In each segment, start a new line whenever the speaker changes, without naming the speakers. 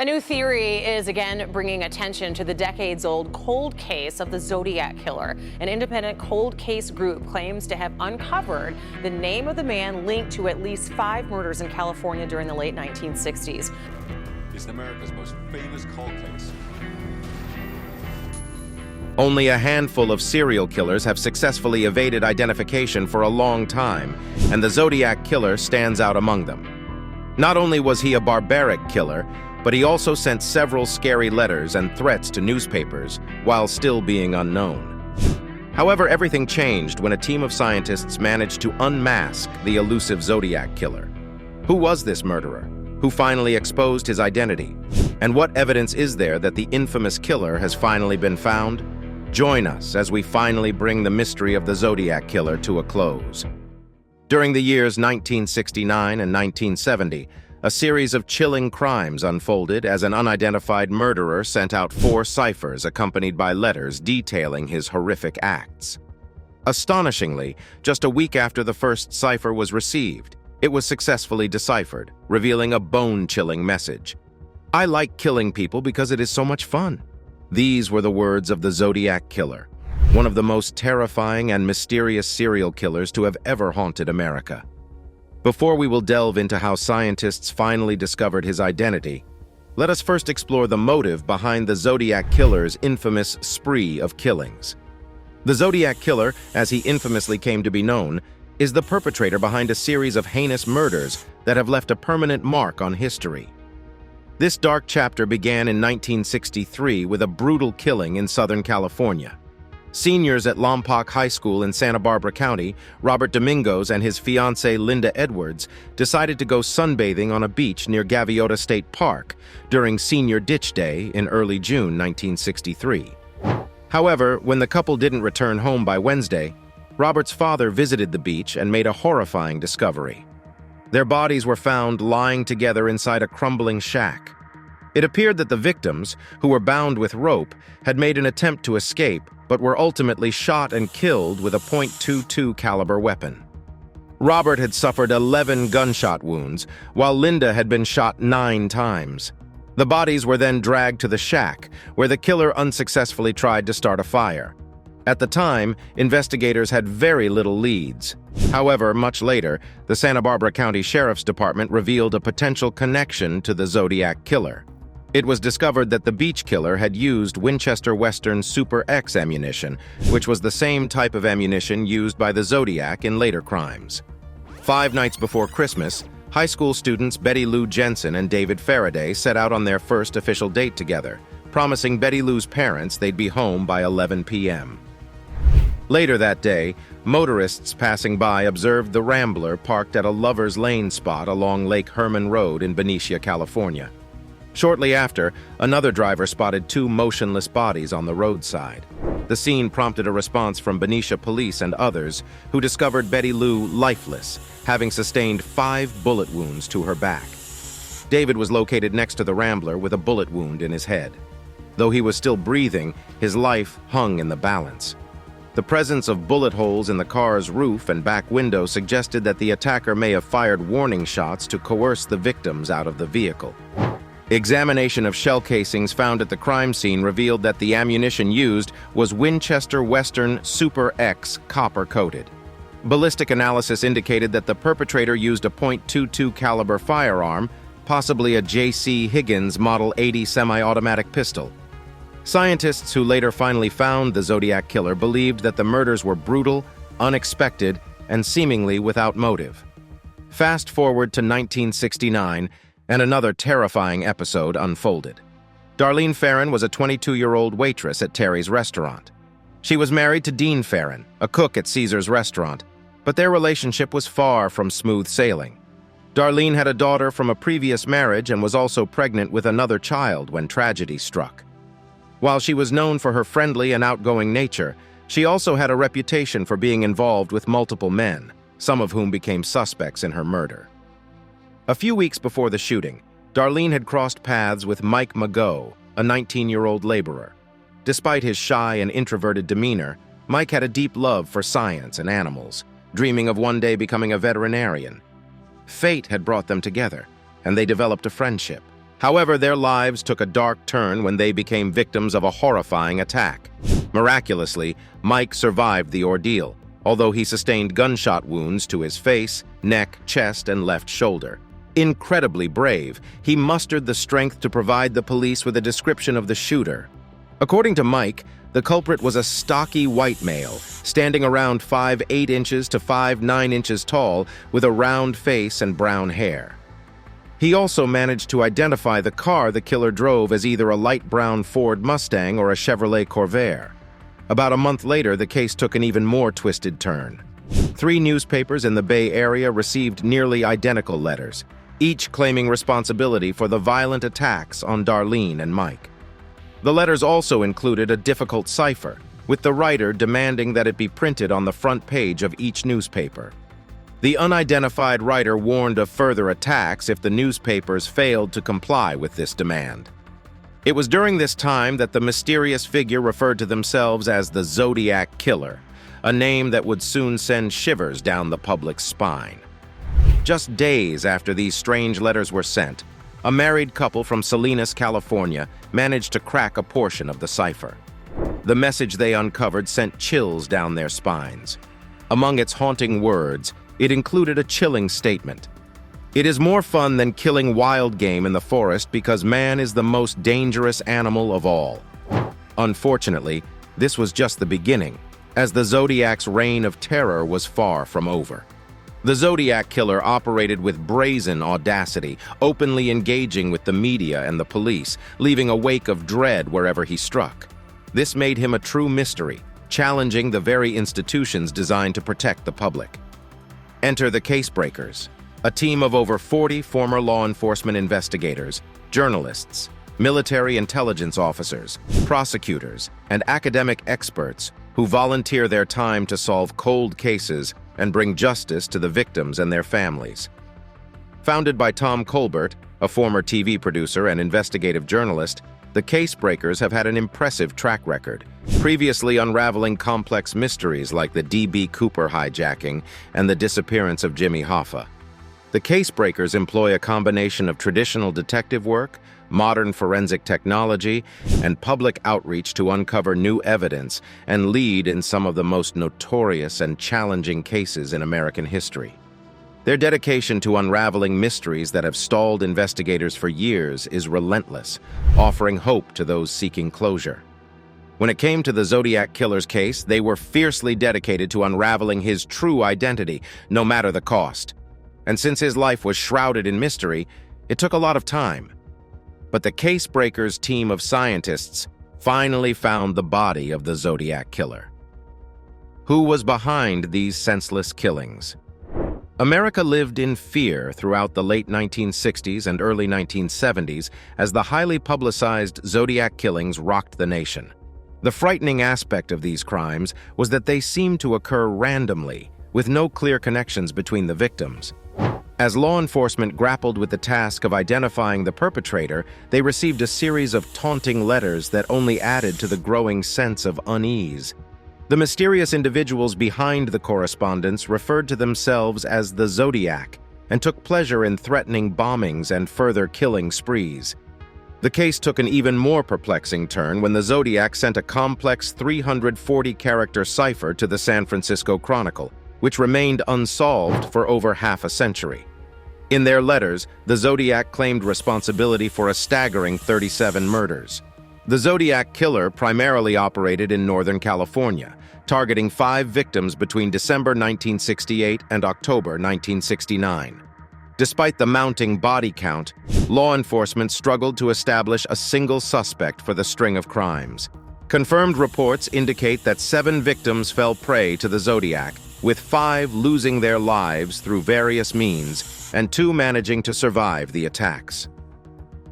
A new theory is again bringing attention to the decades-old cold case of the Zodiac Killer. An independent cold case group claims to have uncovered the name of the man linked to at least 5 murders in California during the late 1960s.
It's America's most famous cold case.
Only a handful of serial killers have successfully evaded identification for a long time, and the Zodiac Killer stands out among them. Not only was he a barbaric killer, but he also sent several scary letters and threats to newspapers while still being unknown. However, everything changed when a team of scientists managed to unmask the elusive Zodiac Killer. Who was this murderer? Who finally exposed his identity? And what evidence is there that the infamous killer has finally been found? Join us as we finally bring the mystery of the Zodiac Killer to a close. During the years 1969 and 1970, a series of chilling crimes unfolded as an unidentified murderer sent out 4 ciphers accompanied by letters detailing his horrific acts. Astonishingly, just a week after the first cipher was received, it was successfully deciphered, revealing a bone-chilling message. "I like killing people because it is so much fun." These were the words of the Zodiac Killer, one of the most terrifying and mysterious serial killers to have ever haunted America. Before we will delve into how scientists finally discovered his identity, let us first explore the motive behind the Zodiac Killer's infamous spree of killings. The Zodiac Killer, as he infamously came to be known, is the perpetrator behind a series of heinous murders that have left a permanent mark on history. This dark chapter began in 1963 with a brutal killing in Southern California. Seniors at Lompoc High School in Santa Barbara County, Robert Domingos and his fiancée Linda Edwards decided to go sunbathing on a beach near Gaviota State Park during Senior Ditch Day in early June 1963. However, when the couple didn't return home by Wednesday, Robert's father visited the beach and made a horrifying discovery. Their bodies were found lying together inside a crumbling shack. It appeared that the victims, who were bound with rope, had made an attempt to escape, but were ultimately shot and killed with a .22 caliber weapon. Robert had suffered 11 gunshot wounds, while Linda had been shot 9 times. The bodies were then dragged to the shack, where the killer unsuccessfully tried to start a fire. At the time, investigators had very little leads. However, much later, the Santa Barbara County Sheriff's Department revealed a potential connection to the Zodiac Killer. It was discovered that the beach killer had used Winchester Western Super X ammunition, which was the same type of ammunition used by the Zodiac in later crimes. 5 nights before Christmas, high school students Betty Lou Jensen and David Faraday set out on their first official date together, promising Betty Lou's parents they'd be home by 11 p.m. Later that day, motorists passing by observed the Rambler parked at a Lover's Lane spot along Lake Herman Road in Benicia, California. Shortly after, another driver spotted 2 motionless bodies on the roadside. The scene prompted a response from Benicia police and others, who discovered Betty Lou lifeless, having sustained 5 bullet wounds to her back. David was located next to the Rambler with a bullet wound in his head. Though he was still breathing, his life hung in the balance. The presence of bullet holes in the car's roof and back window suggested that the attacker may have fired warning shots to coerce the victims out of the vehicle. Examination of shell casings found at the crime scene revealed that the ammunition used was Winchester Western Super X copper-coated. Ballistic analysis indicated that the perpetrator used a .22 caliber firearm, possibly a J.C. Higgins Model 80 semi-automatic pistol. Scientists who later finally found the Zodiac Killer believed that the murders were brutal, unexpected, and seemingly without motive. Fast forward to 1969, and another terrifying episode unfolded. Darlene Farron was a 22-year-old waitress at Terry's restaurant. She was married to Dean Farron, a cook at Caesar's restaurant, but their relationship was far from smooth sailing. Darlene had a daughter from a previous marriage and was also pregnant with another child when tragedy struck. While she was known for her friendly and outgoing nature, she also had a reputation for being involved with multiple men, some of whom became suspects in her murder. A few weeks before the shooting, Darlene had crossed paths with Mike Mago, a 19-year-old laborer. Despite his shy and introverted demeanor, Mike had a deep love for science and animals, dreaming of one day becoming a veterinarian. Fate had brought them together, and they developed a friendship. However, their lives took a dark turn when they became victims of a horrifying attack. Miraculously, Mike survived the ordeal, although he sustained gunshot wounds to his face, neck, chest, and left shoulder. Incredibly brave, he mustered the strength to provide the police with a description of the shooter. According to Mike, the culprit was a stocky white male, standing around 5'8" inches to 5'9" inches tall, with a round face and brown hair. He also managed to identify the car the killer drove as either a light brown Ford Mustang or a Chevrolet Corvair. About a month later, the case took an even more twisted turn. 3 newspapers in the Bay Area received nearly identical letters, each claiming responsibility for the violent attacks on Darlene and Mike. The letters also included a difficult cipher, with the writer demanding that it be printed on the front page of each newspaper. The unidentified writer warned of further attacks if the newspapers failed to comply with this demand. It was during this time that the mysterious figure referred to themselves as the Zodiac Killer, a name that would soon send shivers down the public's spine. Just days after these strange letters were sent, a married couple from Salinas, California, managed to crack a portion of the cipher. The message they uncovered sent chills down their spines. Among its haunting words, it included a chilling statement. "It is more fun than killing wild game in the forest because man is the most dangerous animal of all." Unfortunately, this was just the beginning, as the Zodiac's reign of terror was far from over. The Zodiac Killer operated with brazen audacity, openly engaging with the media and the police, leaving a wake of dread wherever he struck. This made him a true mystery, challenging the very institutions designed to protect the public. Enter the Casebreakers, a team of over 40 former law enforcement investigators, journalists, military intelligence officers, prosecutors, and academic experts who volunteer their time to solve cold cases and bring justice to the victims and their families. Founded by Tom Colbert, a former TV producer and investigative journalist, the Casebreakers have had an impressive track record, previously unraveling complex mysteries like the D.B. Cooper hijacking and the disappearance of Jimmy Hoffa. The Casebreakers employ a combination of traditional detective work, modern forensic technology, and public outreach to uncover new evidence and lead in some of the most notorious and challenging cases in American history. Their dedication to unraveling mysteries that have stalled investigators for years is relentless, offering hope to those seeking closure. When it came to the Zodiac Killer's case, they were fiercely dedicated to unraveling his true identity, no matter the cost. And since his life was shrouded in mystery, it took a lot of time. But the Casebreakers' team of scientists finally found the body of the Zodiac Killer. Who was behind these senseless killings? America lived in fear throughout the late 1960s and early 1970s as the highly publicized Zodiac killings rocked the nation. The frightening aspect of these crimes was that they seemed to occur randomly, with no clear connections between the victims. As law enforcement grappled with the task of identifying the perpetrator, they received a series of taunting letters that only added to the growing sense of unease. The mysterious individuals behind the correspondence referred to themselves as the Zodiac and took pleasure in threatening bombings and further killing sprees. The case took an even more perplexing turn when the Zodiac sent a complex 340-character cipher to the San Francisco Chronicle, which remained unsolved for over half a century. In their letters, the Zodiac claimed responsibility for a staggering 37 murders. The Zodiac Killer primarily operated in Northern California, targeting 5 victims between December 1968 and October 1969. Despite the mounting body count, law enforcement struggled to establish a single suspect for the string of crimes. Confirmed reports indicate that 7 victims fell prey to the Zodiac, with 5 losing their lives through various means and 2 managing to survive the attacks.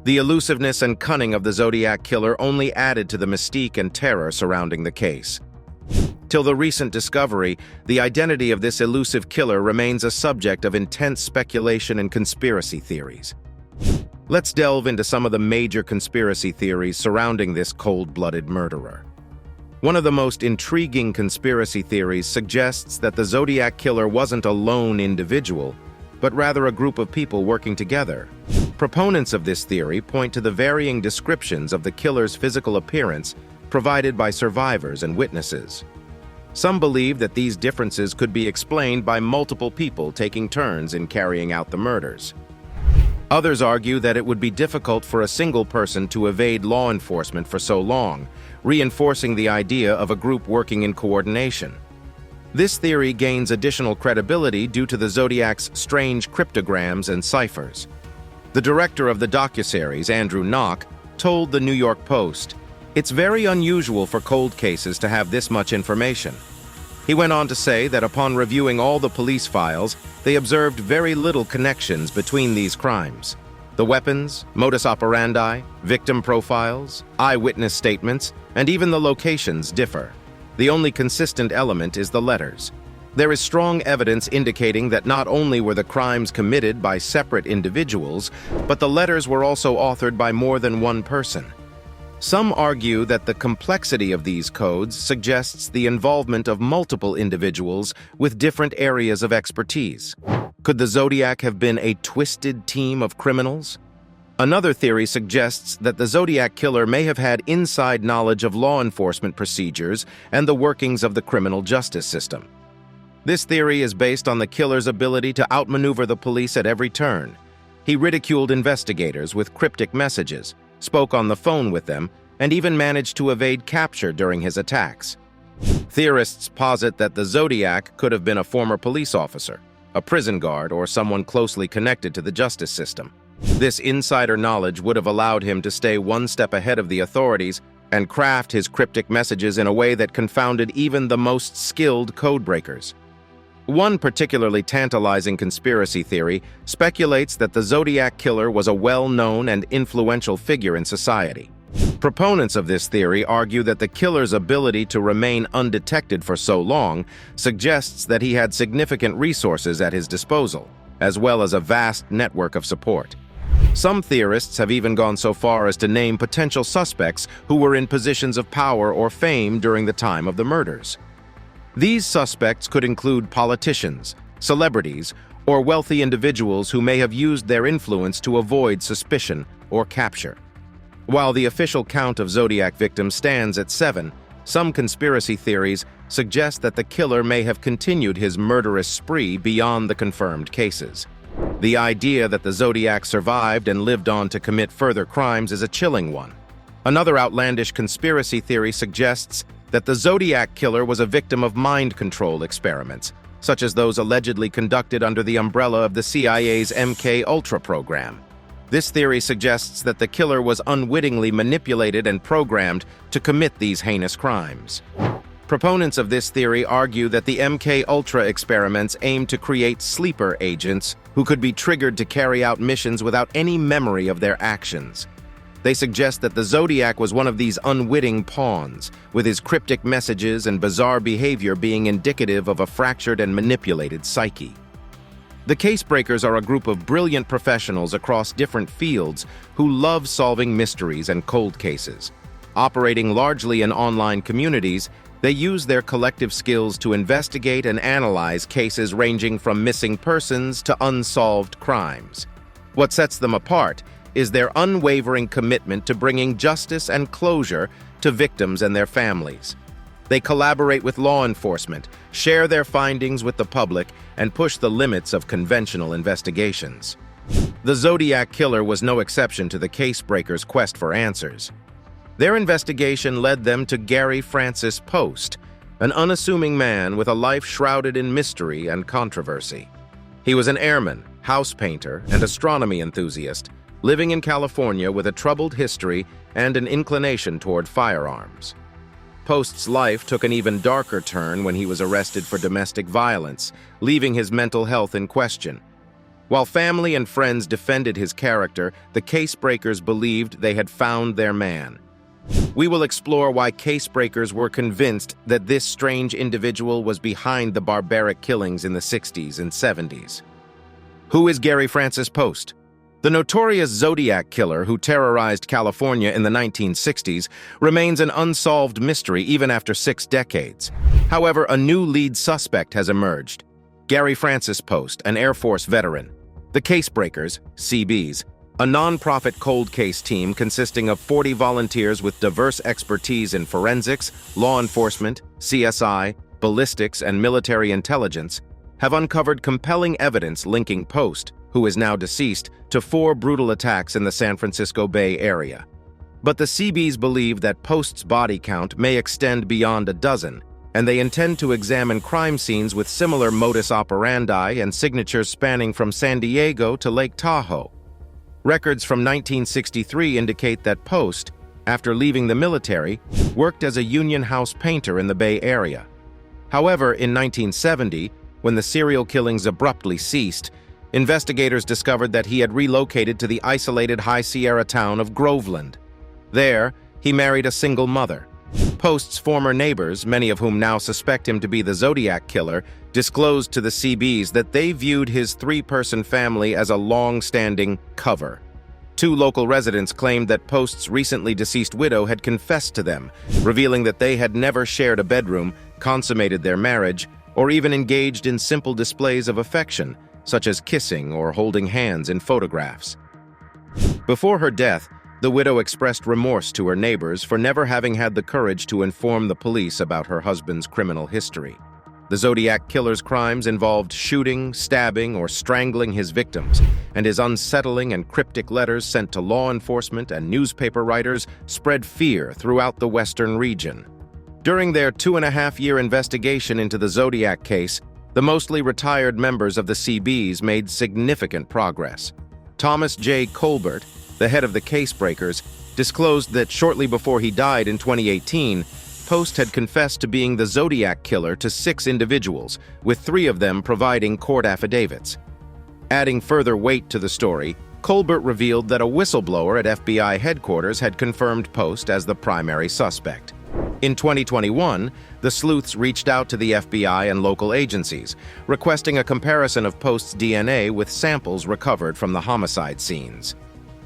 The elusiveness and cunning of the Zodiac Killer only added to the mystique and terror surrounding the case. Till the recent discovery, the identity of this elusive killer remains a subject of intense speculation and conspiracy theories. Let's delve into some of the major conspiracy theories surrounding this cold-blooded murderer. One of the most intriguing conspiracy theories suggests that the Zodiac Killer wasn't a lone individual, but rather a group of people working together. Proponents of this theory point to the varying descriptions of the killer's physical appearance provided by survivors and witnesses. Some believe that these differences could be explained by multiple people taking turns in carrying out the murders. Others argue that it would be difficult for a single person to evade law enforcement for so long, reinforcing the idea of a group working in coordination. This theory gains additional credibility due to the Zodiac's strange cryptograms and ciphers. The director of the docuseries, Andrew Knock, told the New York Post, "It's very unusual for cold cases to have this much information." He went on to say that upon reviewing all the police files, they observed very little connections between these crimes. The weapons, modus operandi, victim profiles, eyewitness statements, and even the locations differ. The only consistent element is the letters. There is strong evidence indicating that not only were the crimes committed by separate individuals, but the letters were also authored by more than one person. Some argue that the complexity of these codes suggests the involvement of multiple individuals with different areas of expertise. Could the Zodiac have been a twisted team of criminals? Another theory suggests that the Zodiac Killer may have had inside knowledge of law enforcement procedures and the workings of the criminal justice system. This theory is based on the killer's ability to outmaneuver the police at every turn. He ridiculed investigators with cryptic messages, spoke on the phone with them, and even managed to evade capture during his attacks. Theorists posit that the Zodiac could have been a former police officer, a prison guard, or someone closely connected to the justice system. This insider knowledge would have allowed him to stay one step ahead of the authorities and craft his cryptic messages in a way that confounded even the most skilled codebreakers. One particularly tantalizing conspiracy theory speculates that the Zodiac Killer was a well-known and influential figure in society. Proponents of this theory argue that the killer's ability to remain undetected for so long suggests that he had significant resources at his disposal, as well as a vast network of support. Some theorists have even gone so far as to name potential suspects who were in positions of power or fame during the time of the murders. These suspects could include politicians, celebrities, or wealthy individuals who may have used their influence to avoid suspicion or capture. While the official count of Zodiac victims stands at 7, some conspiracy theories suggest that the killer may have continued his murderous spree beyond the confirmed cases. The idea that the Zodiac survived and lived on to commit further crimes is a chilling one. Another outlandish conspiracy theory suggests that the Zodiac Killer was a victim of mind control experiments, such as those allegedly conducted under the umbrella of the CIA's MK-Ultra program. This theory suggests that the killer was unwittingly manipulated and programmed to commit these heinous crimes. Proponents of this theory argue that the MK-Ultra experiments aim to create sleeper agents who could be triggered to carry out missions without any memory of their actions. They suggest that the Zodiac was one of these unwitting pawns, with his cryptic messages and bizarre behavior being indicative of a fractured and manipulated psyche. The Casebreakers are a group of brilliant professionals across different fields who love solving mysteries and cold cases. Operating largely in online communities, they use their collective skills to investigate and analyze cases ranging from missing persons to unsolved crimes. What sets them apart is their unwavering commitment to bringing justice and closure to victims and their families. They collaborate with law enforcement, share their findings with the public, and push the limits of conventional investigations. The Zodiac Killer was no exception to the Casebreakers' quest for answers. Their investigation led them to Gary Francis Post, an unassuming man with a life shrouded in mystery and controversy. He was an airman, house painter, and astronomy enthusiast, living in California with a troubled history and an inclination toward firearms. Post's life took an even darker turn when he was arrested for domestic violence, leaving his mental health in question. While family and friends defended his character, the Casebreakers believed they had found their man. We will explore why Casebreakers were convinced that this strange individual was behind the barbaric killings in the 60s and 70s. Who is Gary Francis Post? The notorious Zodiac Killer who terrorized California in the 1960s remains an unsolved mystery even after 6 decades. However, a new lead suspect has emerged. Gary Francis Post, an Air Force veteran. The Casebreakers, CBs, a non-profit cold case team consisting of 40 volunteers with diverse expertise in forensics, law enforcement, CSI, ballistics, and military intelligence, have uncovered compelling evidence linking Post, who is now deceased, to 4 brutal attacks in the San Francisco Bay Area. But the CBs believe that Post's body count may extend beyond a dozen, and they intend to examine crime scenes with similar modus operandi and signatures spanning from San Diego to Lake Tahoe. Records from 1963 indicate that Post, after leaving the military, worked as a union house painter in the Bay Area. However, in 1970, when the serial killings abruptly ceased, investigators discovered that he had relocated to the isolated High Sierra town of Groveland. There, he married a single mother. Post's former neighbors, many of whom now suspect him to be the Zodiac Killer, disclosed to the CBs that they viewed his 3-person family as a long-standing cover. 2 local residents claimed that Post's recently deceased widow had confessed to them, revealing that they had never shared a bedroom, consummated their marriage, or even engaged in simple displays of affection, such as kissing or holding hands in photographs. Before her death, the widow expressed remorse to her neighbors for never having had the courage to inform the police about her husband's criminal history. The Zodiac Killer's crimes involved shooting, stabbing, or strangling his victims, and his unsettling and cryptic letters sent to law enforcement and newspaper writers spread fear throughout the Western region. During their 2.5-year investigation into the Zodiac case, the mostly retired members of the CBs made significant progress. Thomas J. Colbert, the head of the Casebreakers, disclosed that shortly before he died in 2018, Post had confessed to being the Zodiac Killer to 6 individuals, with 3 of them providing court affidavits. Adding further weight to the story, Colbert revealed that a whistleblower at FBI headquarters had confirmed Post as the primary suspect. In 2021, the sleuths reached out to the FBI and local agencies, requesting a comparison of Post's DNA with samples recovered from the homicide scenes.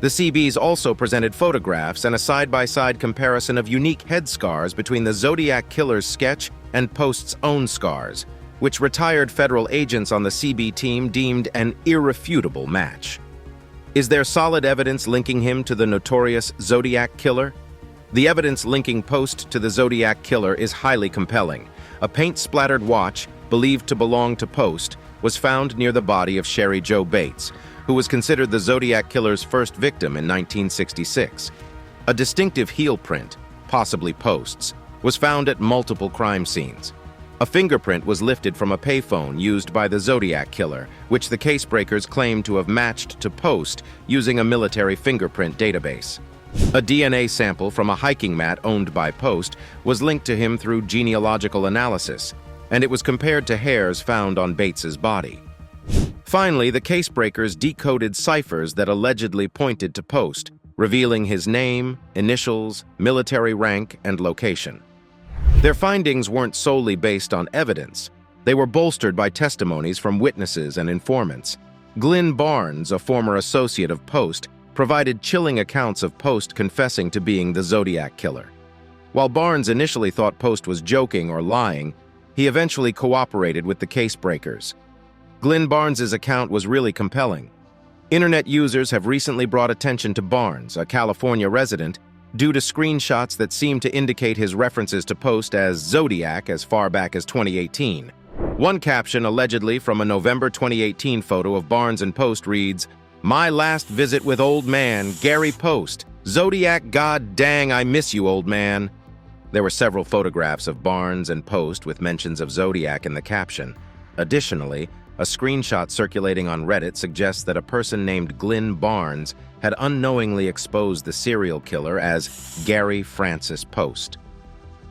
The CBs also presented photographs and a side-by-side comparison of unique head scars between the Zodiac Killer's sketch and Post's own scars, which retired federal agents on the CB team deemed an irrefutable match. Is there solid evidence linking him to the notorious Zodiac Killer? The evidence linking Post to the Zodiac Killer is highly compelling. A paint-splattered watch, believed to belong to Post, was found near the body of Sherry Jo Bates, who was considered the Zodiac Killer's first victim in 1966. A distinctive heel print, possibly Post's, was found at multiple crime scenes. A fingerprint was lifted from a payphone used by the Zodiac Killer, which the Casebreakers claimed to have matched to Post using a military fingerprint database. A DNA sample from a hiking mat owned by Post was linked to him through genealogical analysis, and it was compared to hairs found on Bates's body. Finally, the Casebreakers decoded ciphers that allegedly pointed to Post, revealing his name, initials, military rank, and location. Their findings weren't solely based on evidence. They were bolstered by testimonies from witnesses and informants. Glenn Barnes, a former associate of Post, provided chilling accounts of Post confessing to being the Zodiac Killer. While Barnes initially thought Post was joking or lying, he eventually cooperated with the Casebreakers. Glenn Barnes's account was really compelling. Internet users have recently brought attention to Barnes, a California resident, due to screenshots that seem to indicate his references to Post as Zodiac as far back as 2018. One caption, allegedly from a November 2018 photo of Barnes and Post, reads, "My last visit with old man, Gary Post. Zodiac, god dang, I miss you, old man." There were several photographs of Barnes and Post with mentions of Zodiac in the caption. Additionally, a screenshot circulating on Reddit suggests that a person named Glenn Barnes had unknowingly exposed the serial killer as Gary Francis Post.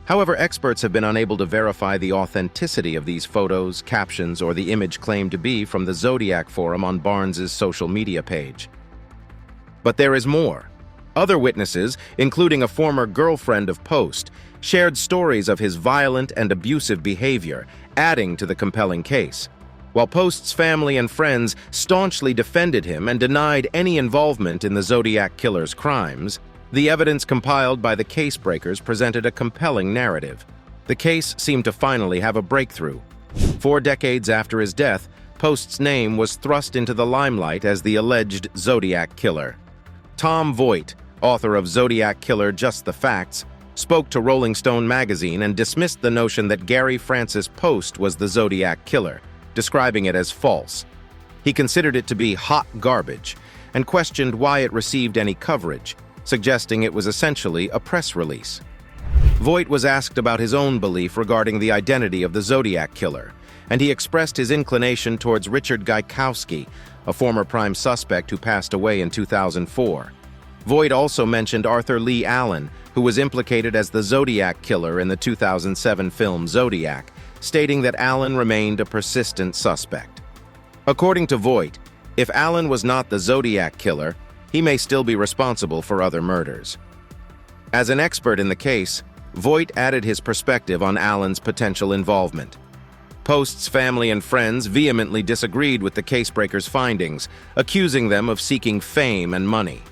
However, experts have been unable to verify the authenticity of these photos, captions, or the image claimed to be from the Zodiac forum on Barnes's social media page. But there is more. Other witnesses, including a former girlfriend of Post, shared stories of his violent and abusive behavior, adding to the compelling case. While Post's family and friends staunchly defended him and denied any involvement in the Zodiac Killer's crimes, the evidence compiled by the Casebreakers presented a compelling narrative. The case seemed to finally have a breakthrough. 4 decades after his death, Post's name was thrust into the limelight as the alleged Zodiac Killer. Tom Voigt, author of Zodiac Killer: Just the Facts, spoke to Rolling Stone magazine and dismissed the notion that Gary Francis Post was the Zodiac Killer, describing it as false. He considered it to be hot garbage and questioned why it received any coverage, suggesting it was essentially a press release. Voigt was asked about his own belief regarding the identity of the Zodiac Killer, and he expressed his inclination towards Richard Gaikowski, a former prime suspect who passed away in 2004. Voigt also mentioned Arthur Lee Allen, who was implicated as the Zodiac Killer in the 2007 film Zodiac, stating that Allen remained a persistent suspect. According to Voigt, if Allen was not the Zodiac Killer, he may still be responsible for other murders. As an expert in the case, Voigt added his perspective on Allen's potential involvement. Post's family and friends vehemently disagreed with the casebreakers' findings, accusing them of seeking fame and money.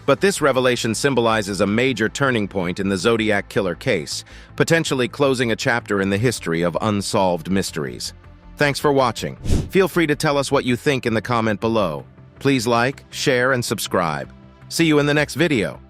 But this revelation symbolizes a major turning point in the Zodiac Killer case, potentially closing a chapter in the history of unsolved mysteries. Thanks for watching. Feel free to tell us what you think in the comment below. Please like, share, and subscribe. See you in the next video.